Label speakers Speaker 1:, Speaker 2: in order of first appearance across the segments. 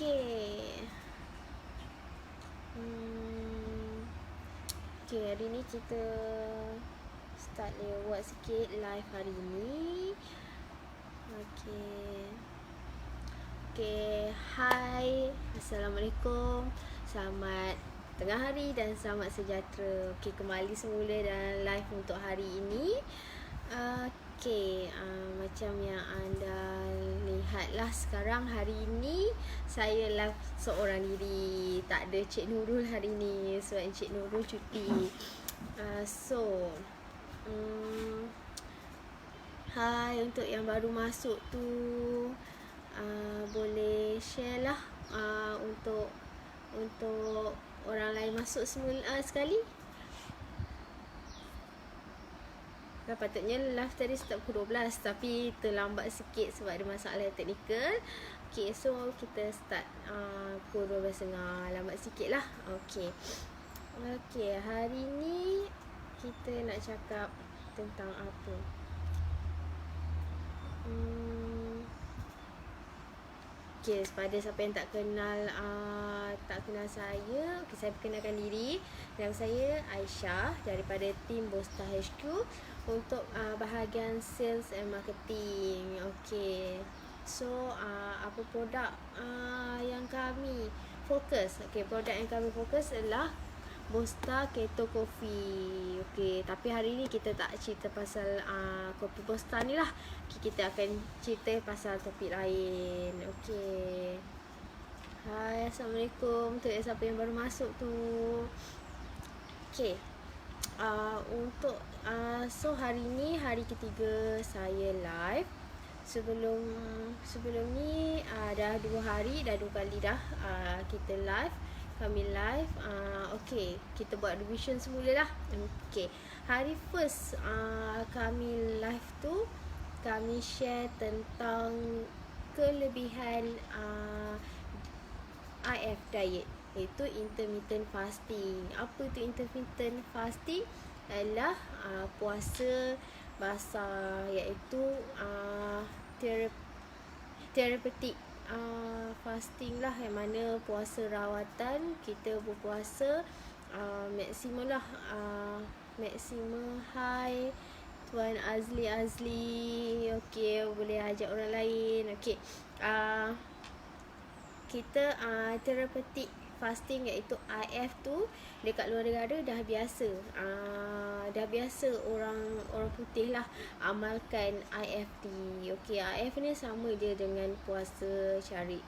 Speaker 1: Okay. Okay, hari ni kita start lewat sikit live hari ni. Okay, hai, Assalamualaikum, selamat tengah hari dan selamat sejahtera. Okay, kembali semula dalam live untuk hari ini. Macam yang anda lihatlah sekarang, hari ini saya live seorang diri. Tak ada Cik Nurul hari ni sebab Cik Nurul cuti. Hai untuk yang baru masuk tu, boleh share lah untuk orang lain masuk semula sekali. Patutnya live tadi start pukul 12 tapi terlambat sikit sebab ada masalah teknikal. Okay, so kita start pukul 12.30, lambat sikit lah. Okay, hari ni kita nak cakap tentang apa? Okay, pada siapa yang tak kenal saya, saya perkenalkan diri. Nama saya Aisyah daripada tim Bosta HQ untuk bahagian sales and marketing. Okay, so apa produk yang kami fokus? Okay, produk yang kami fokus adalah Bosta Keto Coffee. Okay, tapi hari ni kita tak cerita pasal kopi Bosta ni lah. Okay, kita akan cerita pasal topik lain. Okay, hai, Assalamualaikum untuk siapa yang baru masuk tu. Okay, untuk so hari ni hari ketiga saya live. Sebelum ni dah 2 hari, dah 2 kali dah kita live. Kami live. Okay, kita buat revision semula lah. Okay, hari first kami live tu, kami share tentang kelebihan IF diet, iaitu intermittent fasting. Apa itu intermittent fasting? Adalah puasa basah, iaitu therapeutic fasting lah, yang mana puasa rawatan kita berpuasa maksimum lah, maksimum high. Tuan Azli, okay, boleh ajak orang lain. Okay, kita therapeutic fasting iaitu IF tu dekat luar negara dah biasa. Dah biasa orang putih lah amalkan IF ni. Okay, IF ni sama dia dengan puasa syari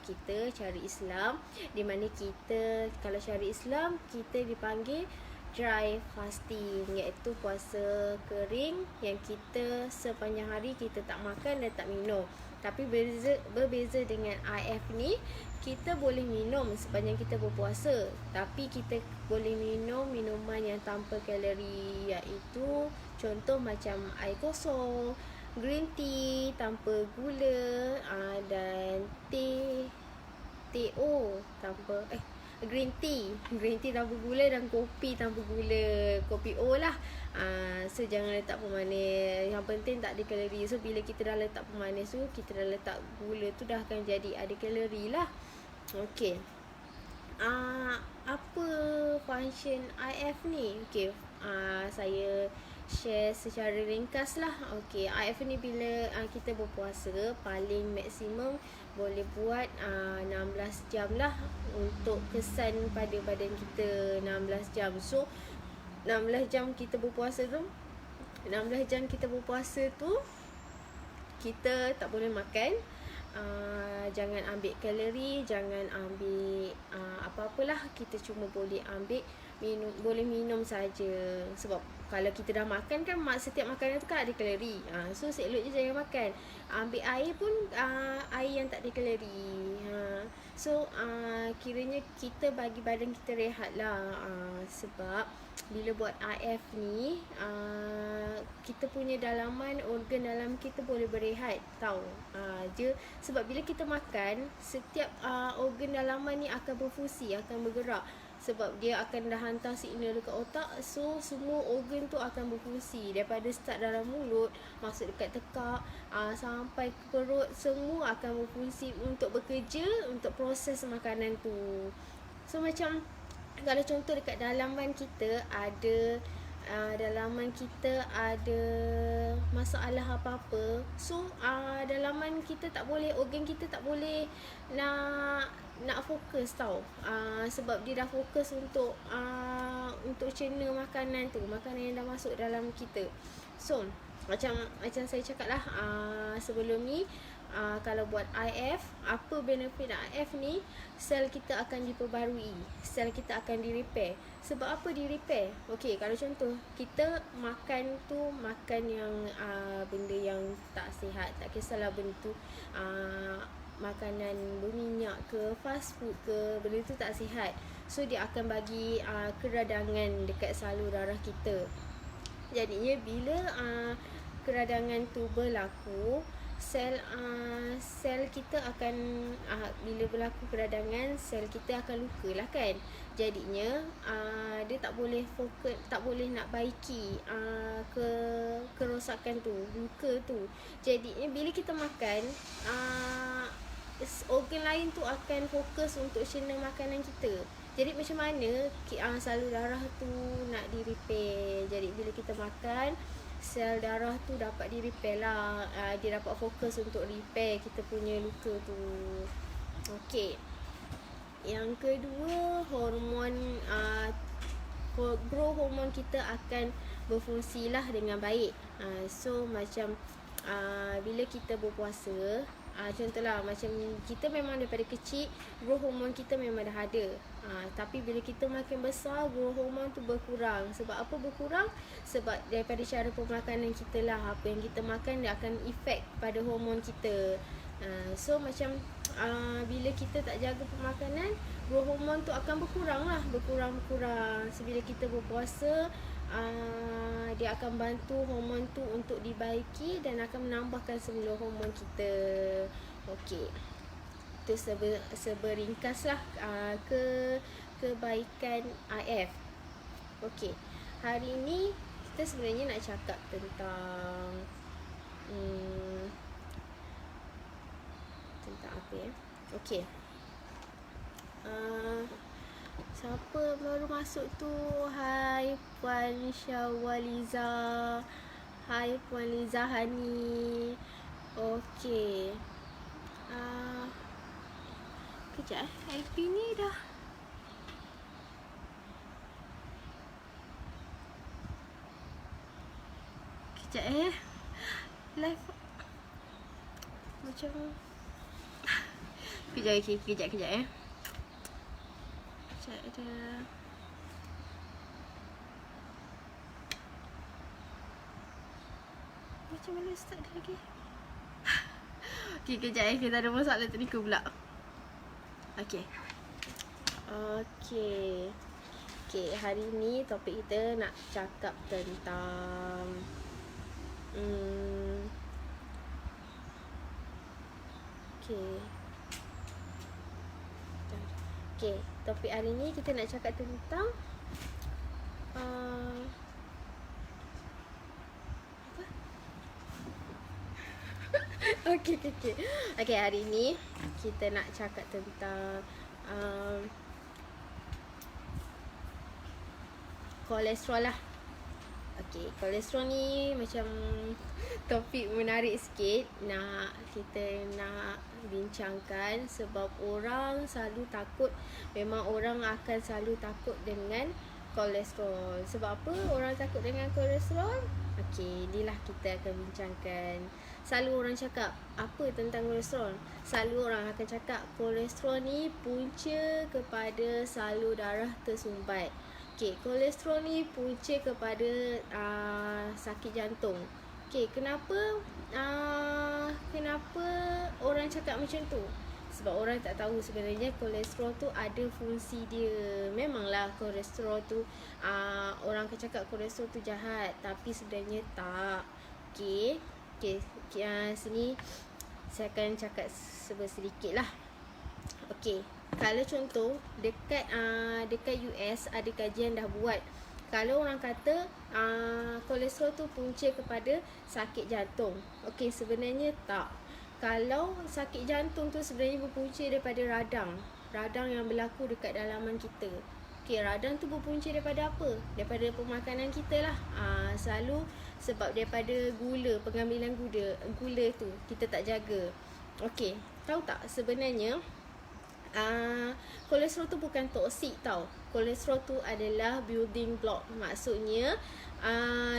Speaker 1: Islam, di mana kita kalau syari Islam kita dipanggil dry fasting, iaitu puasa kering yang kita sepanjang hari kita tak makan dan tak minum. Tapi berbeza dengan IF ni, kita boleh minum sepanjang kita berpuasa, tapi kita boleh minum minuman yang tanpa kalori, iaitu contoh macam air kosong, green tea tanpa gula, dan green tea tanpa gula dan kopi tanpa gula, kopi O lah. So jangan letak pemanis, yang penting tak ada kalori. So bila kita dah letak pemanis tu, kita dah letak gula tu, dah akan jadi ada kalori lah. Okay, apa function IF ni? Okay, saya share secara ringkas lah. Okay, IF ni bila kita berpuasa, paling maksimum boleh buat 16 jam lah untuk kesan pada badan kita. 16 jam. So 16 jam kita berpuasa tu, kita tak boleh makan, jangan ambil kalori, jangan ambil apa-apalah. Kita cuma boleh boleh minum saja. Sebab kalau kita dah makan kan, setiap makanan tu kan ada kalori. So seloknya jangan makan. Ambil air pun air yang tak ada kalori. So kiranya kita bagi badan kita rehat lah. Sebab bila buat IF ni, kita punya dalaman, organ dalam kita boleh berehat tau. Sebab bila kita makan, setiap organ dalaman ni akan berfungsi, akan bergerak. sebab dia akan dah hantar signal dekat otak. So semua organ tu akan berfungsi, daripada start dalam mulut, masuk dekat tekak, sampai ke perut, semua akan berfungsi untuk bekerja, untuk proses makanan tu. So macam kalau contoh dekat dalaman kita ada masalah apa-apa, so dalaman kita tak boleh, organ kita tak boleh nak fokus tau, sebab dia dah fokus untuk cerna makanan tu, makanan yang dah masuk dalam kita. So macam saya cakap lah sebelum ni, kalau buat IF, apa benefit IF ni? Sel kita akan diperbarui, sel kita akan di-repair. Sebab apa di-repair? Okey, kalau contoh kita makan tu, makan yang benda yang tak sihat, tak kisahlah benda tu makanan berminyak ke, fast food ke, benda tu tak sihat. So dia akan bagi keradangan dekat salur darah kita. Jadinya bila keradangan tu berlaku, sel kita akan bila berlaku keradangan, sel kita akan luka lah kan. Jadinya dia tak boleh fokus, tak boleh nak baiki kerosakan tu, luka tu. Jadinya bila kita makan, organ lain tu akan fokus untuk cerna makanan kita. Jadi macam mana salur darah tu nak di-repair. Jadi bila kita makan, sel darah tu dapat di-repair lah, dia dapat fokus untuk repair kita punya luka tu. Okey, yang kedua, hormon growth hormon kita akan berfungsi lah dengan baik. So macam bila kita berpuasa, contohlah macam kita memang daripada kecil growth hormon kita memang dah ada, tapi bila kita makin besar, growth hormon tu berkurang. Sebab apa berkurang? Sebab daripada cara pemakanan kita lah, apa yang kita makan dia akan efek pada hormon kita. So macam bila kita tak jaga pemakanan, growth hormon tu akan berkurang. So bila kita berpuasa, dia akan bantu hormon tu untuk dibaiki dan akan menambahkan semula hormon kita. Okey, itu seberingkas lah kebaikan IF. Okey, hari ni kita sebenarnya nak cakap tentang apa ya? Okey, siapa baru masuk tu? Hai Puan Syawaliza, hai Puan Lizahani. Okey, kejap LP ni dah kejap live macam kejap ada macam mana start dia lagi. Okey, kejap kita ada masalah teknikal pula. Okey, hari ni topik kita nak cakap tentang topik hari ni kita nak cakap tentang Okey, hari ni kita nak cakap tentang kolesterol lah. Okey, kolesterol ni macam topik menarik sikit, kita nak bincangkan. Sebab orang selalu takut, memang orang akan selalu takut dengan kolesterol. Sebab apa orang takut dengan kolesterol? Okey, inilah kita akan bincangkan. Selalu orang cakap apa tentang kolesterol? Selalu orang akan cakap kolesterol ni punca kepada salur darah tersumbat. Okey, kolesterol ni punca kepada sakit jantung. Okey, kenapa orang cakap macam tu? Sebab orang tak tahu sebenarnya kolesterol tu ada fungsi dia. Memanglah kolesterol tu orang akan cakap kolesterol tu jahat, tapi sebenarnya tak. Okey, sini saya akan cakap sedikit lah. Okey, Kalau contoh dekat US ada kajian dah buat. Kalau orang kata kolesterol tu punca kepada sakit jantung. Okey, sebenarnya tak. Kalau sakit jantung tu sebenarnya berpunca daripada radang. Radang yang berlaku dekat dalaman kita. Okey, radang tu berpunca daripada apa? Daripada pemakanan kita lah. Selalu sebab daripada gula, pengambilan gula tu kita tak jaga. Okey, tahu tak sebenarnya kolesterol tu bukan toksik tau. Kolesterol tu adalah building block. Maksudnya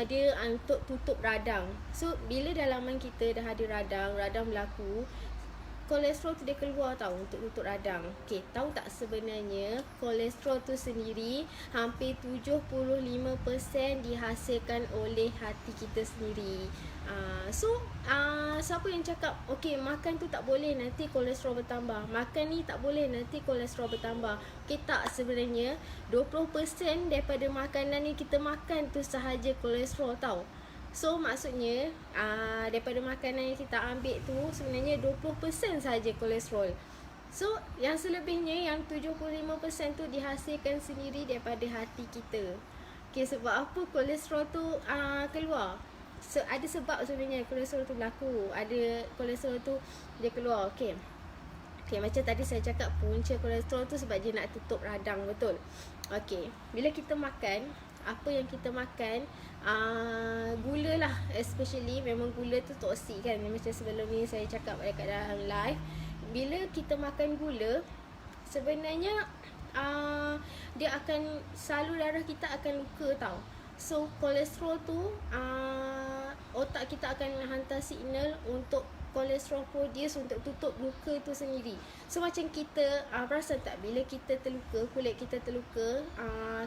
Speaker 1: dia untuk tutup radang. So bila dalaman kita dah ada radang berlaku, kolesterol tu dia keluar tau untuk tutup radang. Okey, tahu tak sebenarnya kolesterol tu sendiri hampir 75% dihasilkan oleh hati kita sendiri. Siapa yang cakap okey makan tu tak boleh nanti kolesterol bertambah, makan ni tak boleh nanti kolesterol bertambah. Okey, tak, sebenarnya 20% daripada makanan ni kita makan tu sahaja kolesterol tau. So maksudnya daripada makanan yang kita ambil tu sebenarnya 20% sahaja kolesterol. So yang selebihnya yang 75% tu dihasilkan sendiri daripada hati kita. Okay, sebab apa kolesterol tu keluar? Ada sebab sebenarnya kolesterol tu berlaku. Ada kolesterol tu dia keluar. Okay, macam tadi saya cakap punca kolesterol tu sebab dia nak tutup radang, betul? Okay, bila kita makan, apa yang kita makan, gula lah, especially memang gula tu toksik kan. Macam sebelum ni saya cakap dekat dalam live, bila kita makan gula, sebenarnya dia akan, salur darah kita akan luka tau. So kolesterol tu otak kita akan hantar signal untuk kolesterol produce untuk tutup luka tu sendiri. So macam kita perasan tak bila kita terluka, kulit kita terluka,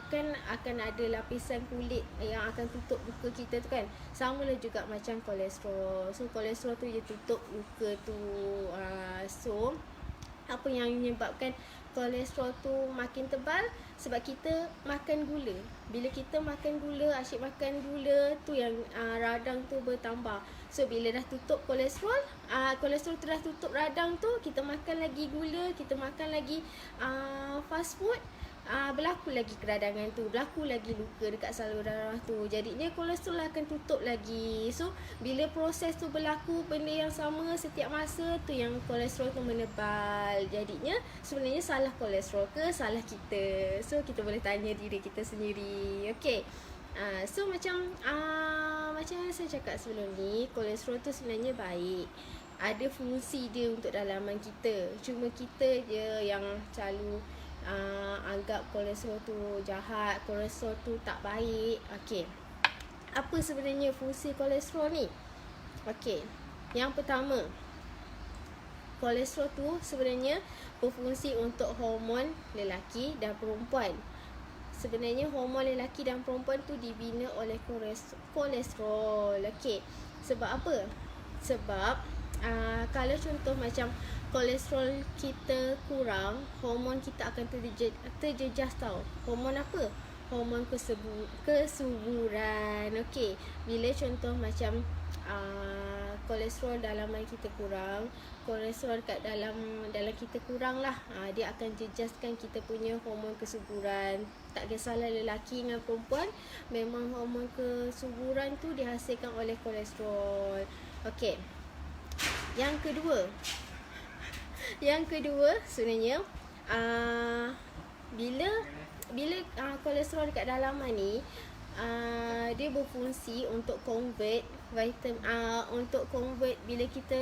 Speaker 1: kan akan ada lapisan kulit yang akan tutup luka kita tu kan. Sama lah juga macam kolesterol. So kolesterol tu dia tutup luka tu. So apa yang menyebabkan kolesterol tu makin tebal? Sebab kita makan gula. Bila kita makan gula, asyik makan gula tu yang radang tu bertambah. So bila dah tutup kolesterol, kolesterol tu dah tutup radang tu, kita makan lagi gula, kita makan lagi fast food, berlaku lagi keradangan tu, berlaku lagi luka dekat salur darah tu. Jadinya kolesterol akan tutup lagi. So bila proses tu berlaku benda yang sama setiap masa tu, yang kolesterol tu menebal. Jadinya sebenarnya salah kolesterol ke salah kita? So kita boleh tanya diri kita sendiri. Okay, so macam yang saya cakap sebelum ni, kolesterol tu sebenarnya baik, ada fungsi dia untuk dalaman kita. Cuma kita je yang selalu anggap kolesterol tu jahat, kolesterol tu tak baik. Okey, apa sebenarnya fungsi kolesterol ni? Okey, yang pertama, kolesterol tu sebenarnya berfungsi untuk hormon lelaki dan perempuan. Sebenarnya hormon lelaki dan perempuan tu dibina oleh kolesterol. Okey, sebab apa? Sebab kalau contoh macam kolesterol kita kurang, hormon kita akan terjejas tau. Hormon apa? Hormon kesuburan. Okey, bila contoh macam kolesterol dalaman kita kurang, kolesterol kat dalam kita kurang lah, dia akan jejaskan kita punya hormon kesuburan. Tak kisahlah lelaki dengan perempuan, memang hormon kesuburan tu dihasilkan oleh kolesterol. Okey, yang kedua sebenarnya bila kolesterol dekat dalaman ni, dia berfungsi untuk convert bila kita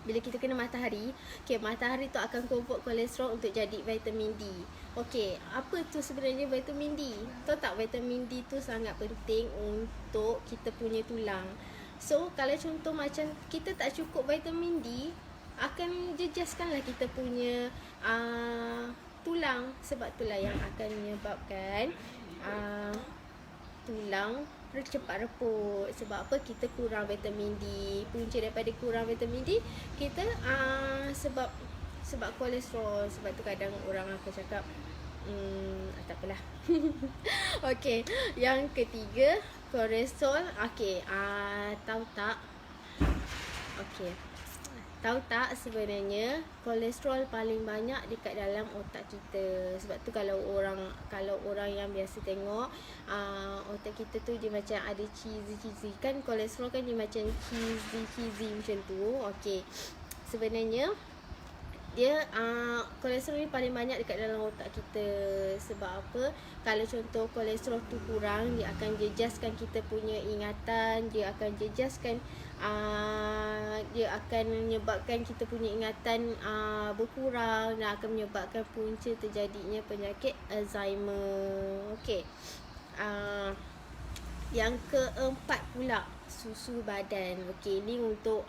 Speaker 1: bila kita kena matahari, matahari tu akan convert kolesterol untuk jadi vitamin D. Okey, apa tu sebenarnya vitamin D? Tahu tak vitamin D tu sangat penting untuk kita punya tulang. So kalau contoh macam kita tak cukup vitamin D, akan jejaskanlah kita punya tulang. Sebab itulah yang akan menyebabkan tulang cepat reput. Sebab apa? Kita kurang vitamin D. Punca daripada kurang vitamin D, kita sebab kolesterol. Sebab tu kadang orang akan cakap tak apalah. Okey, yang ketiga, kolesterol. Okey, tahu tak? Okey, Tahu tak sebenarnya kolesterol paling banyak dekat dalam otak kita. Sebab tu kalau orang yang biasa tengok otak kita tu dia macam ada cheesy kan, kolesterol kan dia macam cheesy macam tu. Okey. Sebenarnya dia kolesterol ni paling banyak dekat dalam otak kita. Sebab apa? Kalau contoh kolesterol tu kurang, dia akan jejaskan kita punya ingatan, dia akan jejaskan dia akan menyebabkan kita punya ingatan berkurang dan akan menyebabkan punca terjadinya penyakit Alzheimer. Okey. Yang keempat pula, susu badan. Okey, ni untuk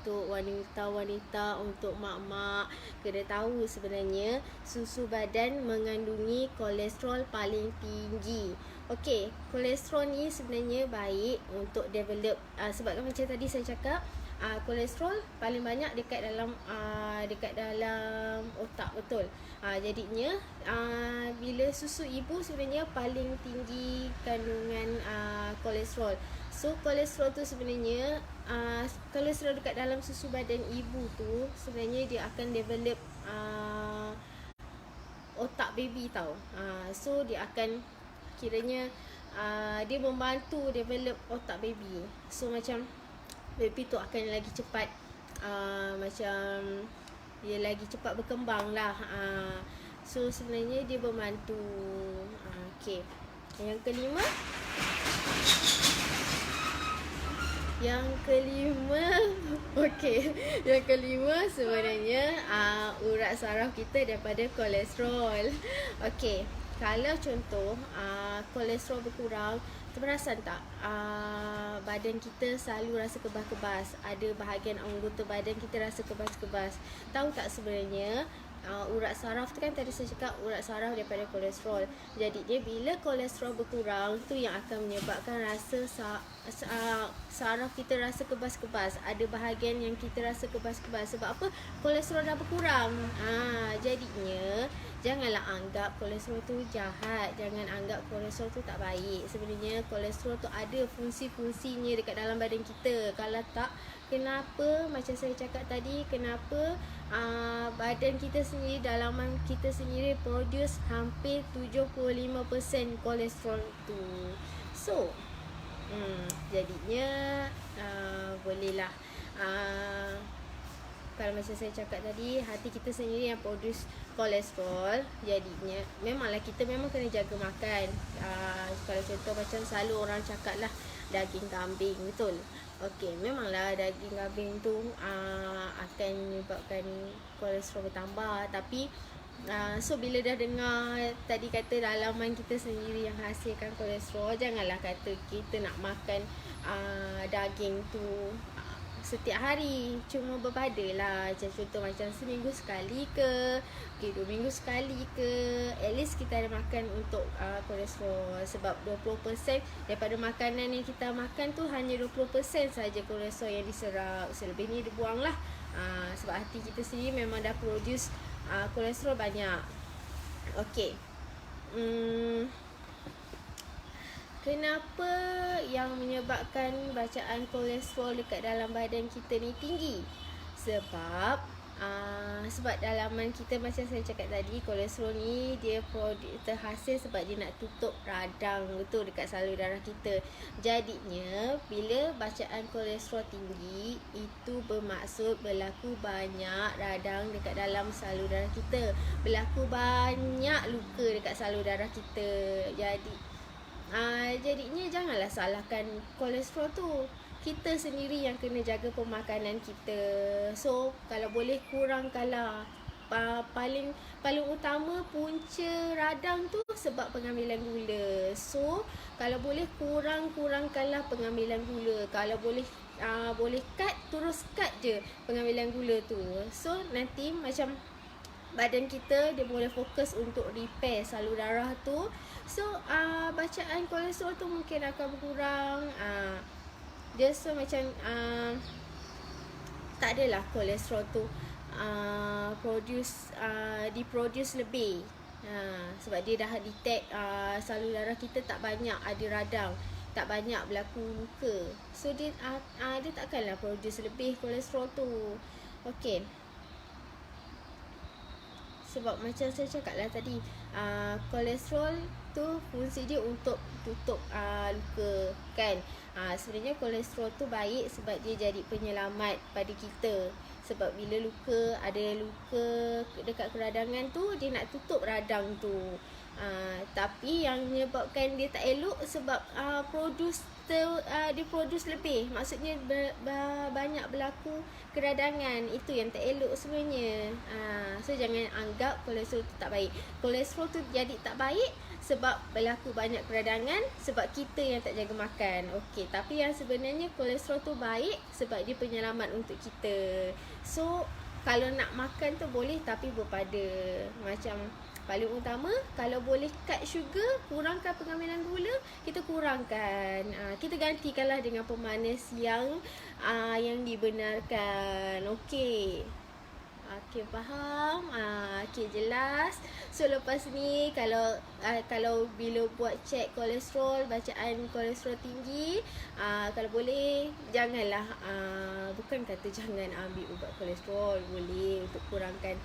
Speaker 1: wanita-wanita, untuk mak-mak kena tahu sebenarnya susu badan mengandungi kolesterol paling tinggi. Okey, kolesterol ni sebenarnya baik untuk develop sebab macam tadi saya cakap, kolesterol paling banyak dekat dalam otak, betul. Jadinya bila susu ibu sebenarnya paling tinggi kandungan kolesterol. So kolesterol tu sebenarnya kolesterol dekat dalam susu badan ibu tu sebenarnya dia akan develop otak baby tau. So dia akan kiranya dia membantu develop otak baby. So macam baby tu akan lagi cepat macam dia lagi cepat berkembang lah. So sebenarnya dia membantu. Okey. Yang kelima okey. Yang kelima sebenarnya urat saraf kita daripada kolesterol. Okey. Kalau contoh kolesterol berkurang, terperasan tak badan kita selalu rasa kebas-kebas. Ada bahagian anggota badan kita rasa kebas-kebas. Tahu tak sebenarnya urat saraf tu kan tadi saya cakap urat saraf daripada kolesterol. Jadi dia bila kolesterol berkurang tu yang akan menyebabkan rasa saraf kita rasa kebas-kebas. Ada bahagian yang kita rasa kebas-kebas. Sebab apa? Kolesterol dah berkurang. Jadinya janganlah anggap kolesterol tu jahat. Jangan anggap kolesterol tu tak baik. Sebenarnya kolesterol tu ada fungsi-fungsinya dekat dalam badan kita. Kalau tak, kenapa macam saya cakap tadi, kenapa badan kita sendiri, dalaman kita sendiri produce hampir 75% kolesterol tu. So jadinya bolehlah kalau macam saya cakap tadi, hati kita sendiri yang produce kolesterol. Jadinya memanglah kita memang kena jaga makan. Kalau contoh macam selalu orang cakap lah daging kambing, betul. Okey, memanglah daging kambing tu akan menyebabkan kolesterol bertambah. Tapi so bila dah dengar tadi kata dalaman kita sendiri yang hasilkan kolesterol, janganlah kata kita nak makan daging tu setiap hari, cuma berpada lah. Macam contoh macam seminggu sekali ke, 2 minggu sekali ke, at least kita ada makan untuk kolesterol. Sebab 20% daripada makanan yang kita makan tu hanya 20% saja kolesterol yang diserap. Selebihnya dibuang lah. Sebab hati kita sendiri memang dah produce kolesterol banyak. Okey. Kenapa yang menyebabkan bacaan kolesterol dekat dalam badan kita ni tinggi? Sebab dalaman kita macam saya cakap tadi, kolesterol ni dia terhasil sebab dia nak tutup radang, betul, dekat salur darah kita. Jadinya bila bacaan kolesterol tinggi, itu bermaksud berlaku banyak radang dekat dalam salur darah kita, berlaku banyak luka dekat salur darah kita. Jadinya janganlah salahkan kolesterol tu. Kita sendiri yang kena jaga pemakanan kita. So kalau boleh kurangkanlah. Paling utama punca radang tu sebab pengambilan gula. So kalau boleh kurangkanlah pengambilan gula. Kalau boleh cut, terus cut je pengambilan gula tu. So nanti macam badan kita dia boleh fokus untuk repair salur darah tu. So bacaan kolesterol tu mungkin akan berkurang. Dia so macam tak adalah kolesterol tu diproduce lebih. Sebab dia dah detect salur darah kita tak banyak ada radang, tak banyak berlaku luka. So dia takkanlah produce lebih kolesterol tu. Okey. Sebab macam saya cakap lah tadi, kolesterol tu fungsi dia untuk tutup luka kan. Sebenarnya kolesterol tu baik sebab dia jadi penyelamat pada kita. Sebab bila ada luka dekat keradangan tu, dia nak tutup radang tu. Tapi yang menyebabkan dia tak elok sebab dia produce lebih. Maksudnya banyak berlaku keradangan. Itu yang tak elok sebenarnya. So jangan anggap kolesterol tu tak baik. Kolesterol tu jadi tak baik sebab berlaku banyak keradangan, sebab kita yang tak jaga makan. Okey, tapi yang sebenarnya kolesterol tu baik sebab dia penyelamat untuk kita. So kalau nak makan tu boleh, tapi berpada. Macam paling utama, kalau boleh cut sugar, kurangkan pengambilan gula, kita kurangkan. Kita gantikanlah dengan pemanis yang dibenarkan. Okey. Okey, faham? Okey, jelas. So lepas ni kalau bila buat cek kolesterol, bacaan kolesterol tinggi, kalau boleh janganlah, bukan kata jangan ambil ubat kolesterol, boleh untuk kurangkan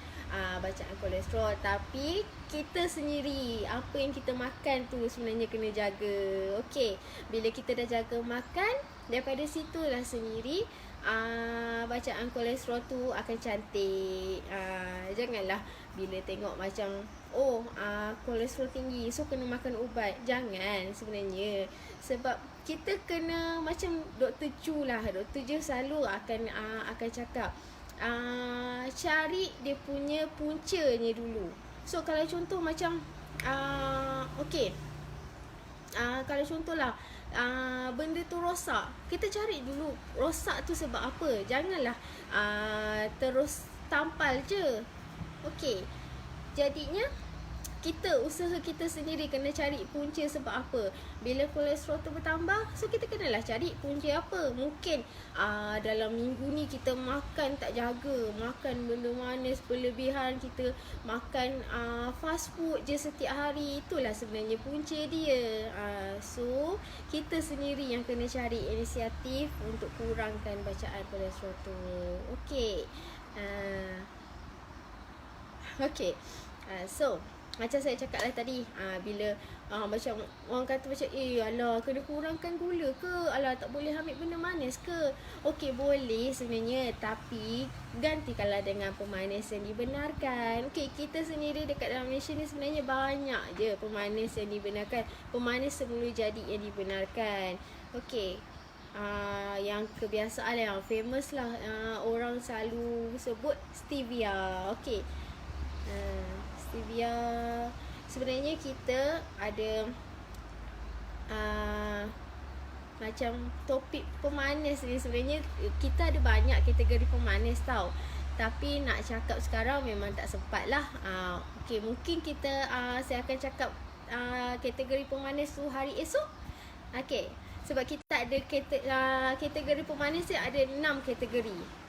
Speaker 1: bacaan kolesterol, tapi kita sendiri apa yang kita makan tu sebenarnya kena jaga. Okey, bila kita dah jaga makan, daripada situlah sendiri bacaan kolesterol tu akan cantik. Janganlah bila tengok macam kolesterol tinggi, so kena makan ubat. Jangan sebenarnya. Sebab kita kena macam Dr. Chu lah. Dr. Chu selalu akan cakap, cari dia punya puncanya dulu. So kalau contoh macam okey, kalau contohlah benda tu rosak, kita cari dulu rosak tu sebab apa. Janganlah terus tampal je. Okey, jadinya usaha kita sendiri kena cari punca sebab apa. Bila kolesterol tu bertambah, so kita kenalah cari punca apa. Mungkin dalam minggu ni kita makan tak jaga, makan benda manis berlebihan, kita makan fast food je setiap hari. Itulah sebenarnya punca dia. So kita sendiri yang kena cari inisiatif untuk kurangkan bacaan kolesterol tu. Okey. Okey. So macam saya cakap lah tadi, bila macam orang kata macam alah kena kurangkan gula ke, alah tak boleh ambil benda manis ke. Okey, boleh sebenarnya, tapi gantikanlah dengan pemanis yang dibenarkan. Okey, kita sendiri dekat dalam Malaysia ni sebenarnya banyak je pemanis yang dibenarkan, pemanis semula jadi yang dibenarkan. Okey, yang kebiasaan yang famous lah, orang selalu sebut stevia. Okey, stevia sebenarnya kita ada macam topik pemanis ni. Sebenarnya kita ada banyak kategori pemanis tau, tapi nak cakap sekarang memang tak sempat lah. Okey, mungkin saya akan cakap kategori pemanis tu hari esok. Okey, sebab kita ada kategori pemanis dia ada 6 kategori.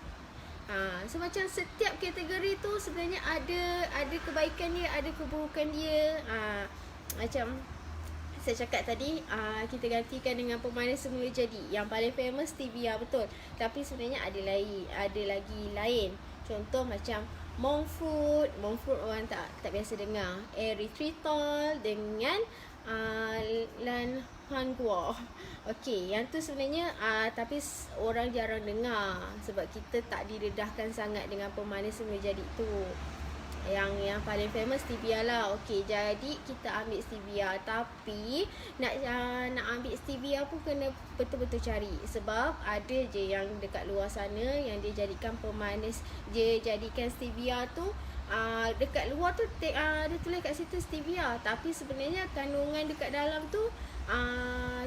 Speaker 1: So macam setiap kategori tu sebenarnya ada kebaikan dia, ada keburukan dia. Macam saya cakap tadi, kita gantikan dengan pemanis semula jadi. Yang paling famous stevia, betul. Tapi sebenarnya ada lagi lain. Contoh macam monk fruit orang tak biasa dengar. Erythritol dengan lanhangua. Okey, yang tu sebenarnya tapi orang jarang dengar sebab kita tak didedahkan sangat dengan pemanis semula jadi tu. Yang paling famous stevia lah. Okey, jadi kita ambil stevia, tapi nak ambil stevia pun kena betul-betul cari, sebab ada je yang dekat luar sana yang dia jadikan pemanis, dia jadikan stevia tu dekat luar tu dia tulis kat situ stevia, tapi sebenarnya kandungan dekat dalam tu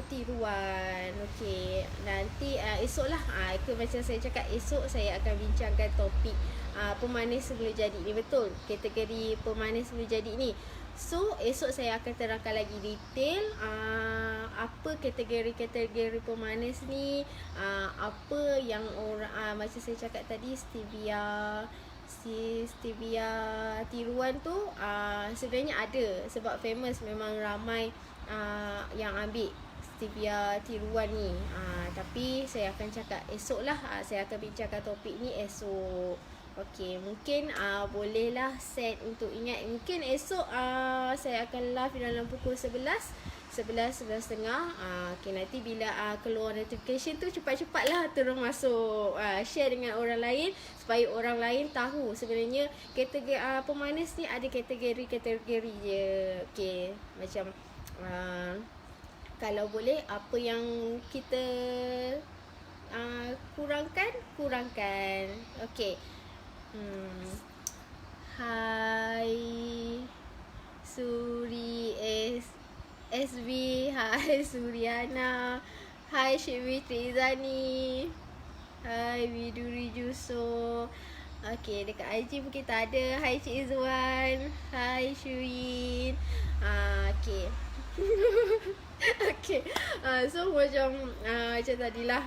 Speaker 1: tiruan. Okey, nanti esok lah, macam saya cakap, esok saya akan bincangkan topik pemanis semula jadi ni. Betul, kategori pemanis semula jadi ni. So esok saya akan terangkan lagi detail apa kategori-kategori pemanis ni, apa yang orang macam saya cakap tadi, stevia tiruan tu sebenarnya ada sebab famous, memang ramai yang ambil stevia tiruan ni. Tapi saya akan cakap esok lah. Saya akan bincangkan topik ni esok. Okey, mungkin bolehlah set untuk ingat. Mungkin esok saya akan live dalam pukul 11 11.30. Okay, nanti bila keluar notification tu, cepat-cepatlah terus masuk share dengan orang lain supaya orang lain tahu sebenarnya kategori pemanis ni ada kategori-kategori je. Okay, macam kalau boleh apa yang kita kurangkan. Okay. Hai Suri SB, hai Suriana, hai Syedwi Trizani, hai Widuri Juso. Okay, dekat IG pun kita ada. Hai Cik Izwan, hai Syuin. Okay. Okay. So macam tadilah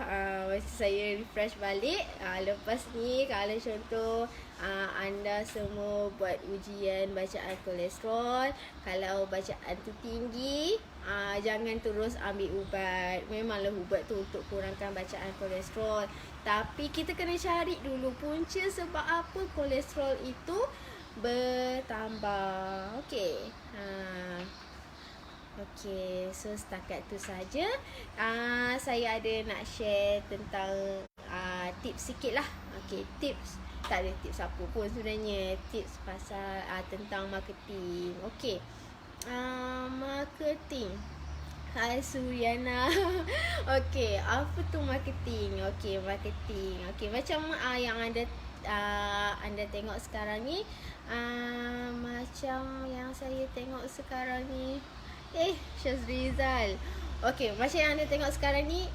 Speaker 1: saya refresh balik. Lepas ni kalau contoh anda semua buat ujian bacaan kolesterol, kalau bacaan tu tinggi, jangan terus ambil ubat. Memanglah ubat tu untuk kurangkan bacaan kolesterol, tapi kita kena cari dulu punca sebab apa kolesterol itu bertambah. Okay. Okay, so setakat tu saja. Saya ada nak share tentang tips sikit lah. Okay, tips. Tak ada tips apa pun sebenarnya. Tips pasal tentang marketing. Okay, marketing. Hai Suriana. Okay, apa tu marketing? Okay, marketing. Okay, macam yang anda tengok sekarang ni. Macam yang saya tengok sekarang ni. Syazrizal. Okay, macam yang anda tengok sekarang ni,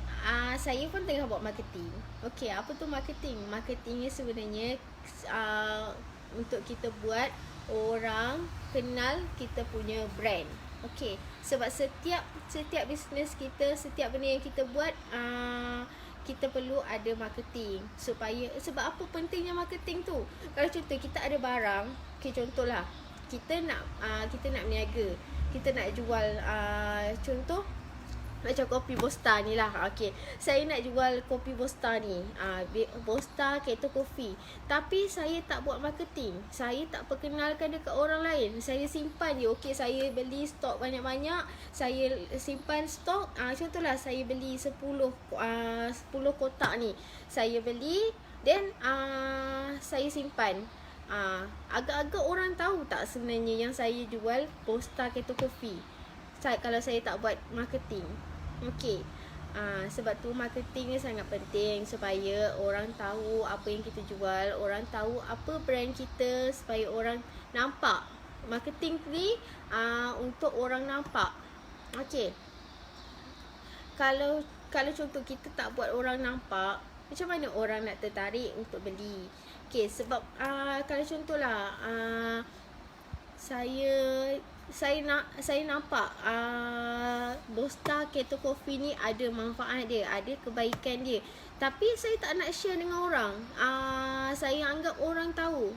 Speaker 1: saya pun tengah buat marketing. Okay, apa tu marketing? Marketing ni sebenarnya untuk kita buat orang kenal kita punya brand. Okay, sebab setiap bisnes kita, setiap benda yang kita buat, kita perlu ada marketing. Sebab apa pentingnya marketing tu? Kalau contoh kita ada barang, okay, contohlah kita nak berniaga, kita nak jual contoh macam kopi Bosta ni lah. Okay, saya nak jual kopi Bosta ni, Bosta Keto Coffee, tapi saya tak buat marketing, saya tak perkenalkan dekat orang lain, saya simpan je. Okay, saya beli stok banyak-banyak, saya simpan stok. Contohlah saya beli 10 kotak ni, saya beli, then saya simpan. Agak-agak orang tahu tak sebenarnya yang saya jual Bosta Keto Coffee kalau saya tak buat marketing. Okay, sebab tu marketing ni sangat penting supaya orang tahu apa yang kita jual, orang tahu apa brand kita, supaya orang nampak. Marketing ni untuk orang nampak. Okay, kalau contoh kita tak buat orang nampak, macam mana orang nak tertarik untuk beli? Okay, sebab kalau contohlah saya nampak Bosta Keto Coffee ni ada manfaat dia, ada kebaikan dia, tapi saya tak nak share dengan orang. Saya anggap orang tahu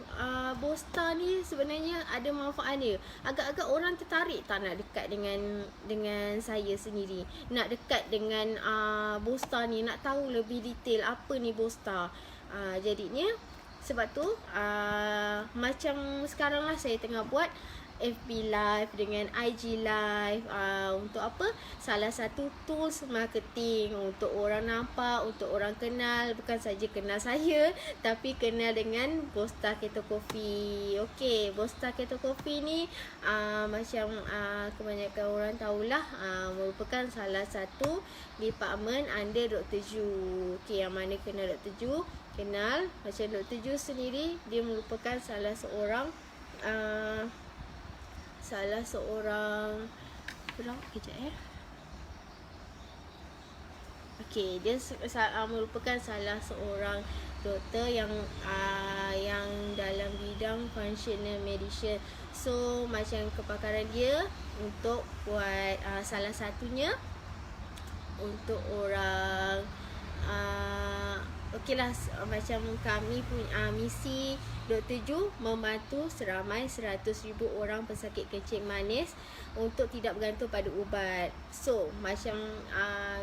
Speaker 1: Bosta ni sebenarnya ada manfaat dia. Agak-agak orang tertarik tak nak dekat dengan saya sendiri, nak dekat dengan Bosta ni, nak tahu lebih detail apa ni Bosta. Jadinya sebab tu macam sekarang lah saya tengah buat FB Live dengan IG Live. Untuk apa? Salah satu tools marketing untuk orang nampak, untuk orang kenal. Bukan saja kenal saya, tapi kenal dengan Bosta Keto Coffee. Okay, Bosta Keto Coffee ni macam kebanyakan orang tahulah, merupakan salah satu department under Dr. Ju. Okay, yang mana kenal Dr. Ju, kenal. Macam Dr. Ju sendiri, dia merupakan salah seorang Okay, dia merupakan salah seorang doktor yang dalam bidang functional medicine. So macam kepakaran dia untuk buat salah satunya untuk orang okeylah, macam kami punya misi Dr. Ju membantu seramai 100,000 orang pesakit kencing manis untuk tidak bergantung pada ubat. So macam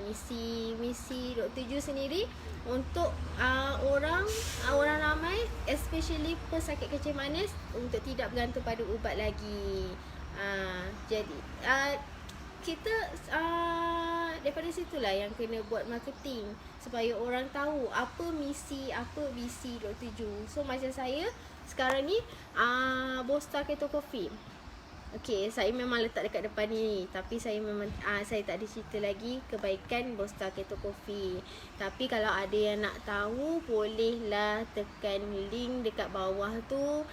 Speaker 1: misi Dr. Ju sendiri untuk orang ramai, especially pesakit kencing manis, untuk tidak bergantung pada ubat lagi. Jadi kita daripada situlah yang kena buat marketing supaya orang tahu apa misi, apa visi Dr. Ju. So macam saya sekarang ni Bosta Keto Coffee. Okey, saya memang letak dekat depan ni, tapi saya memang saya tak ada cerita lagi kebaikan Bosta Keto Coffee. Tapi kalau ada yang nak tahu, bolehlah tekan link dekat bawah tu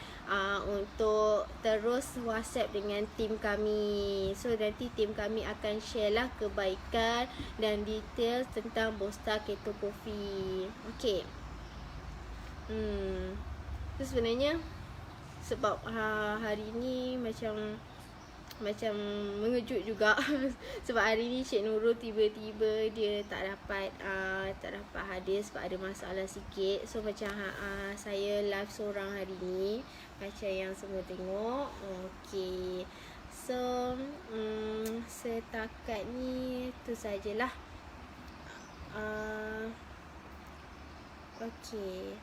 Speaker 1: untuk terus WhatsApp dengan tim kami. So nanti tim kami akan share lah kebaikan dan detail tentang Bosta Keto Coffee. Okey. Tu sebenarnya sebab hari ni macam mengejut juga sebab hari ni Cik Nurul tiba-tiba dia tak dapat hadir sebab ada masalah sikit. So macam saya live seorang hari ni, macam yang semua tengok. Okey. So setakat ni tu sajalah. Okey.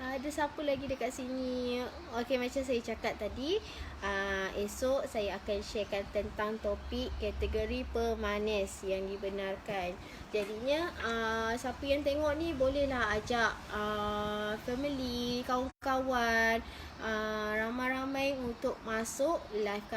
Speaker 1: Ada siapa lagi dekat sini? Okey, macam saya cakap tadi, esok saya akan sharekan tentang topik kategori pemanis yang dibenarkan. Jadinya siapa yang tengok ni bolehlah ajak family, kawan-kawan, ramai-ramai untuk masuk live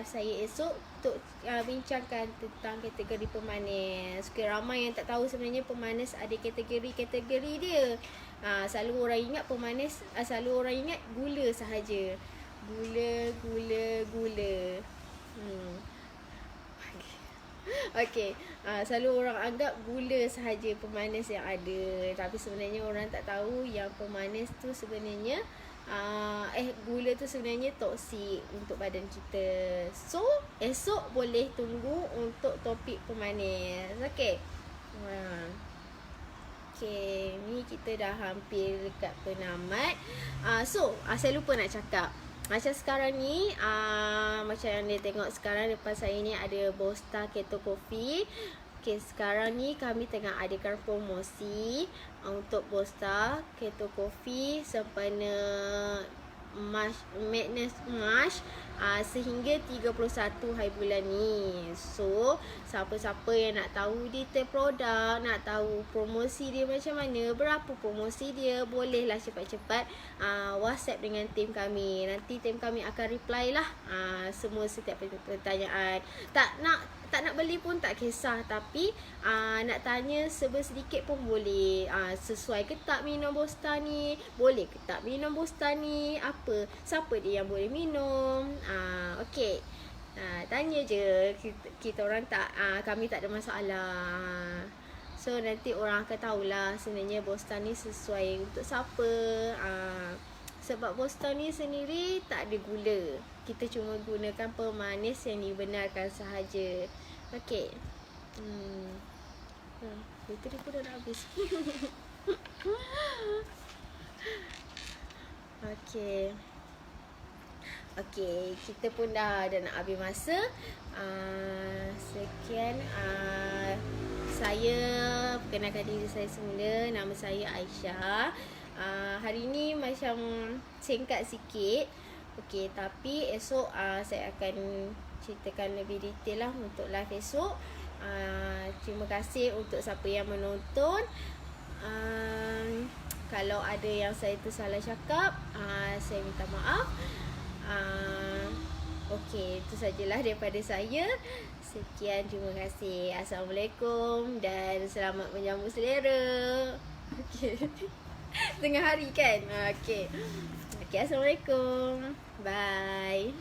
Speaker 1: saya esok untuk bincangkan tentang kategori pemanis. Ramai yang tak tahu sebenarnya pemanis ada kategori-kategori dia. Selalu orang ingat pemanis, selalu orang ingat gula sahaja. Gula. Okey. Selalu orang anggap gula sahaja pemanis yang ada. Tapi sebenarnya orang tak tahu yang pemanis tu sebenarnya gula tu sebenarnya toksik untuk badan kita. So, esok boleh tunggu untuk topik pemanis. Okey. Okay, ni kita dah hampir dekat penamat. Saya lupa nak cakap. Macam sekarang ni, macam yang dia tengok sekarang depan saya ni ada Bosta Keto Coffee. Okay, sekarang ni kami tengah adakan promosi untuk Bosta Keto Coffee sempena Madness March sehingga 31 hari bulan ni. So siapa-siapa yang nak tahu detail produk, nak tahu promosi dia macam mana, berapa promosi dia, bolehlah cepat-cepat WhatsApp dengan tim kami. Nanti tim kami akan reply lah semua setiap pertanyaan. Tak nak beli pun tak kisah, tapi nak tanya sedikit pun boleh. Sesuai ke tak minum Bosta ni? Boleh ke tak minum Bosta ni? Siapa dia yang boleh minum? Okey. Tanya je. Kita orang kami tak ada masalah. So nanti orang akan tahulah sebenarnya Bosta ni sesuai untuk siapa. Sebab Bosta ni sendiri tak ada gula. Kita cuma gunakan pemanis yang dibenarkan sahaja. Okey. Bateri pun dah habis. Okey, kita pun dah nak habis masa. Sekian. Saya perkenalkan diri saya semula. Nama saya Aisyah. Hari ni macam singkat sikit. Okey, tapi esok saya akan ceritakan lebih detail lah untuk live esok. Terima kasih untuk siapa yang menonton. Kalau ada yang saya tersalah cakap, saya minta maaf. Okey, itu sajalah daripada saya. Sekian, terima kasih. Assalamualaikum dan selamat menyambut selera. Okey. Tengah hari kan? Okey. Assalamualaikum. Bye.